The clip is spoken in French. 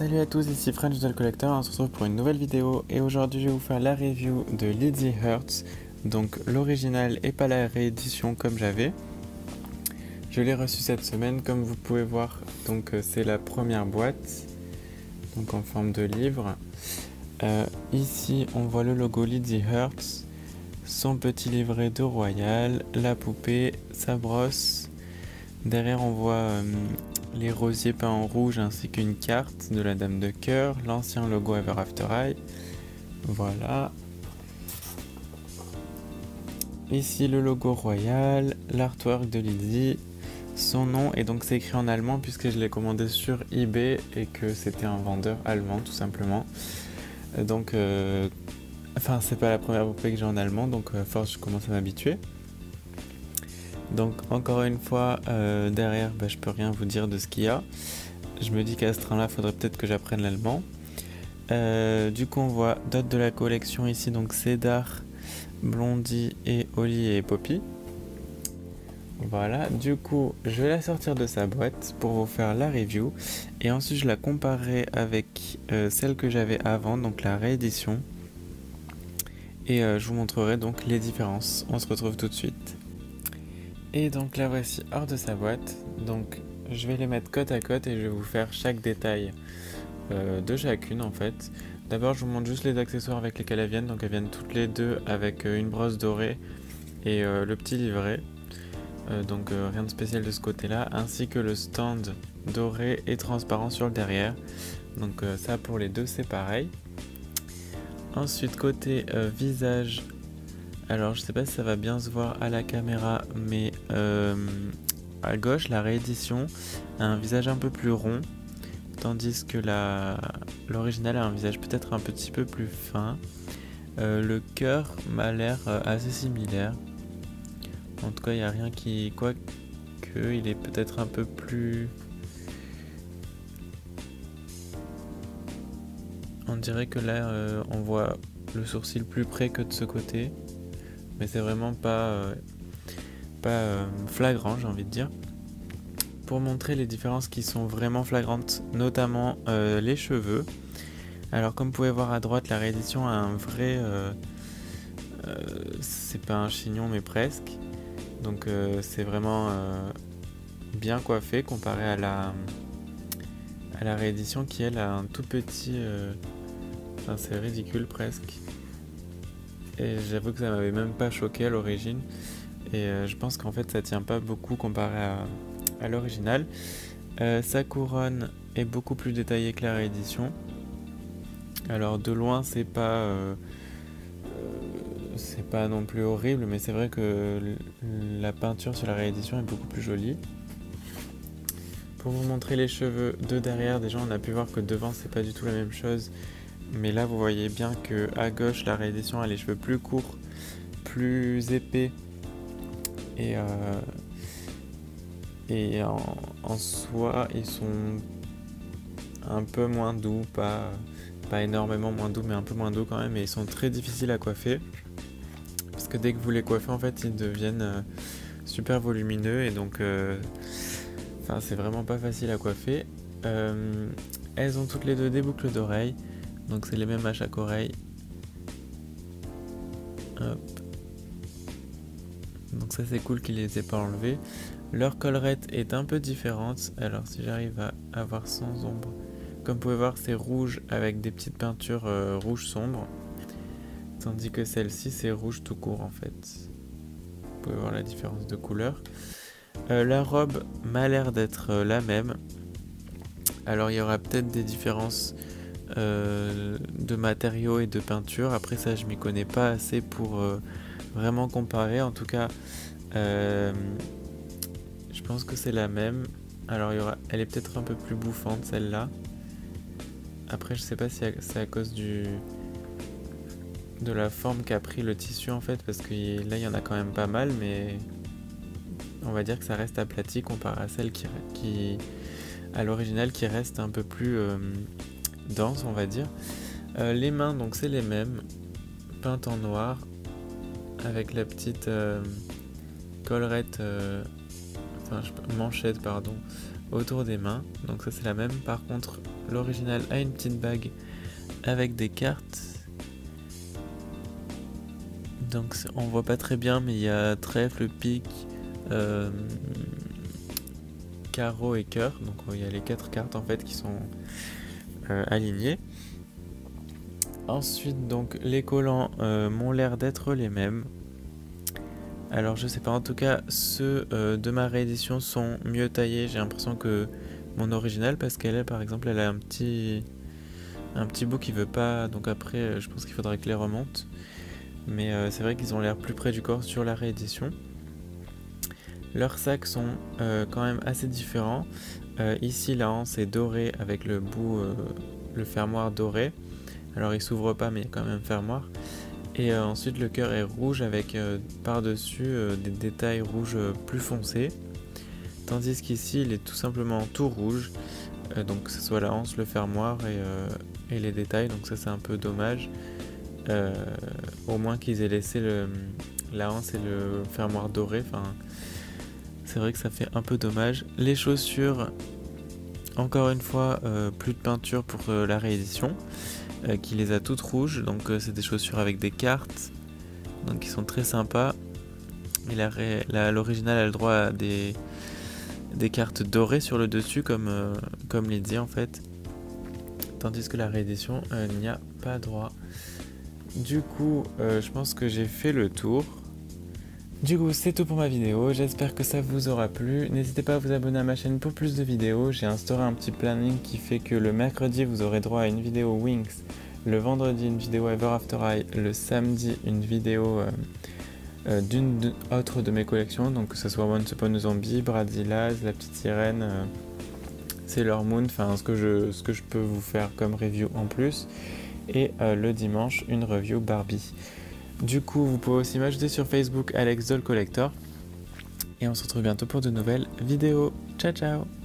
Salut à tous, ici French Doll Collector, on se retrouve pour une nouvelle vidéo et aujourd'hui je vais vous faire la review de Lizzie Hurts, donc l'original et pas la réédition comme j'avais. Je l'ai reçu cette semaine comme vous pouvez voir, donc c'est la première boîte, donc en forme de livre. Ici on voit le logo Lizzie Hurts, son petit livret de Royal, la poupée, sa brosse. Derrière on voit les rosiers peints en rouge ainsi qu'une carte de la Dame de Cœur, l'ancien logo Ever After High. Voilà. Ici le logo Royal, l'artwork de Lizzie, son nom, et donc c'est écrit en allemand puisque je l'ai commandé sur eBay et que c'était un vendeur allemand tout simplement. Donc, enfin c'est pas la première poupée que j'ai en allemand, donc à force je commence à m'habituer. Donc encore une fois, derrière, je peux rien vous dire de ce qu'il y a. Je me dis qu'à ce train-là, faudrait peut-être que j'apprenne l'allemand. Du coup, on voit d'autres de la collection ici, donc Cédar, Blondie et Oli et Poppy. Voilà, du coup, je vais la sortir de sa boîte pour vous faire la review. Et ensuite, je la comparerai avec celle que j'avais avant, donc la réédition. Et je vous montrerai donc les différences. On se retrouve tout de suite. Et donc la voici hors de sa boîte, donc je vais les mettre côte à côte et je vais vous faire chaque détail de chacune en fait. D'abord je vous montre juste les accessoires avec lesquels elles viennent, donc elles viennent toutes les deux avec une brosse dorée et le petit livret, donc rien de spécial de ce côté là, ainsi que le stand doré et transparent sur le derrière, donc ça pour les deux c'est pareil. Ensuite côté visage, alors je sais pas si ça va bien se voir à la caméra, mais à gauche la réédition a un visage un peu plus rond, tandis que l'original a un visage peut-être un petit peu plus fin. Le cœur m'a l'air assez similaire. En tout cas il n'y a rien qui... Quoique il est peut-être un peu plus... On dirait que là on voit le sourcil plus près que de ce côté. Mais c'est vraiment pas flagrant, j'ai envie de dire. Pour montrer les différences qui sont vraiment flagrantes, notamment les cheveux. Alors comme vous pouvez voir à droite, la réédition a un vrai... c'est pas un chignon mais presque. Donc c'est vraiment bien coiffé comparé à la réédition qui elle a un tout petit... Enfin c'est ridicule presque. Et j'avoue que ça m'avait même pas choqué à l'origine. Et je pense qu'en fait ça tient pas beaucoup comparé à l'original. Sa couronne est beaucoup plus détaillée que la réédition. Alors de loin c'est pas non plus horrible, mais c'est vrai que la peinture sur la réédition est beaucoup plus jolie. Pour vous montrer les cheveux de derrière, déjà on a pu voir que devant c'est pas du tout la même chose. Mais là vous voyez bien que à gauche la réédition a les cheveux plus courts, plus épais et en soi ils sont un peu moins doux, pas énormément moins doux mais un peu moins doux quand même, et ils sont très difficiles à coiffer parce que dès que vous les coiffez en fait ils deviennent super volumineux et donc c'est vraiment pas facile à coiffer. Elles ont toutes les deux des boucles d'oreilles. Donc c'est les mêmes à chaque oreille. Hop. Donc ça c'est cool qu'ils les aient pas enlevés. Leur collerette est un peu différente. Alors si j'arrive à avoir sans ombre. Comme vous pouvez voir c'est rouge avec des petites peintures rouge sombre. Tandis que celle-ci c'est rouge tout court en fait. Vous pouvez voir la différence de couleur. La robe m'a l'air d'être la même. Alors il y aura peut-être des différences de matériaux et de peinture. Après ça je m'y connais pas assez pour vraiment comparer. En tout cas je pense que c'est la même. Alors elle est peut-être un peu plus bouffante celle-là. Après je sais pas si c'est à cause de la forme qu'a pris le tissu en fait, parce que là il y en a quand même pas mal, mais on va dire que ça reste aplati comparé à celle qui à l'original qui reste un peu plus dense on va dire. Les mains donc c'est les mêmes, peintes en noir avec la petite collerette, manchette pardon, autour des mains. Donc ça c'est la même. Par contre, l'original a une petite bague avec des cartes. Donc on voit pas très bien, mais il y a trèfle, pique, carreau et cœur. Donc il y a les 4 cartes en fait qui sont alignées. Ensuite, donc les collants m'ont l'air d'être les mêmes. Alors je sais pas, en tout cas ceux de ma réédition sont mieux taillés. J'ai l'impression que mon original, parce qu'elle est par exemple, elle a un petit bout qui veut pas. Donc après, je pense qu'il faudrait que les remonte. Mais c'est vrai qu'ils ont l'air plus près du corps sur la réédition. Leurs sacs sont quand même assez différents. Ici la hanse est dorée avec le bout, le fermoir doré. Alors il s'ouvre pas, mais il y a quand même un fermoir. Et ensuite le cœur est rouge avec par-dessus des détails rouges plus foncés. Tandis qu'ici il est tout simplement tout rouge. Donc que ce soit la hanse, le fermoir et les détails. Donc ça c'est un peu dommage. Au moins qu'ils aient laissé la hanse et le fermoir doré. Enfin, c'est vrai que ça fait un peu dommage. Les chaussures, encore une fois, plus de peinture pour la réédition. Qui les a toutes rouges, donc c'est des chaussures avec des cartes, donc qui sont très sympas. Et l'original a le droit à des cartes dorées sur le dessus, comme Lydie en fait, tandis que la réédition n'y a pas droit. Du coup, je pense que j'ai fait le tour. Du coup, c'est tout pour ma vidéo, j'espère que ça vous aura plu. N'hésitez pas à vous abonner à ma chaîne pour plus de vidéos. J'ai instauré un petit planning qui fait que le mercredi, vous aurez droit à une vidéo Winx, le vendredi, une vidéo Ever After High, le samedi, une vidéo d'une autre de mes collections, donc que ce soit Once Upon a Zombie, Brazilaz, La Petite Sirène, Sailor Moon, enfin ce que je peux vous faire comme review en plus. Et le dimanche, une review Barbie. Du coup, vous pouvez aussi m'ajouter sur Facebook Alex Doll Collector. Et on se retrouve bientôt pour de nouvelles vidéos. Ciao ciao!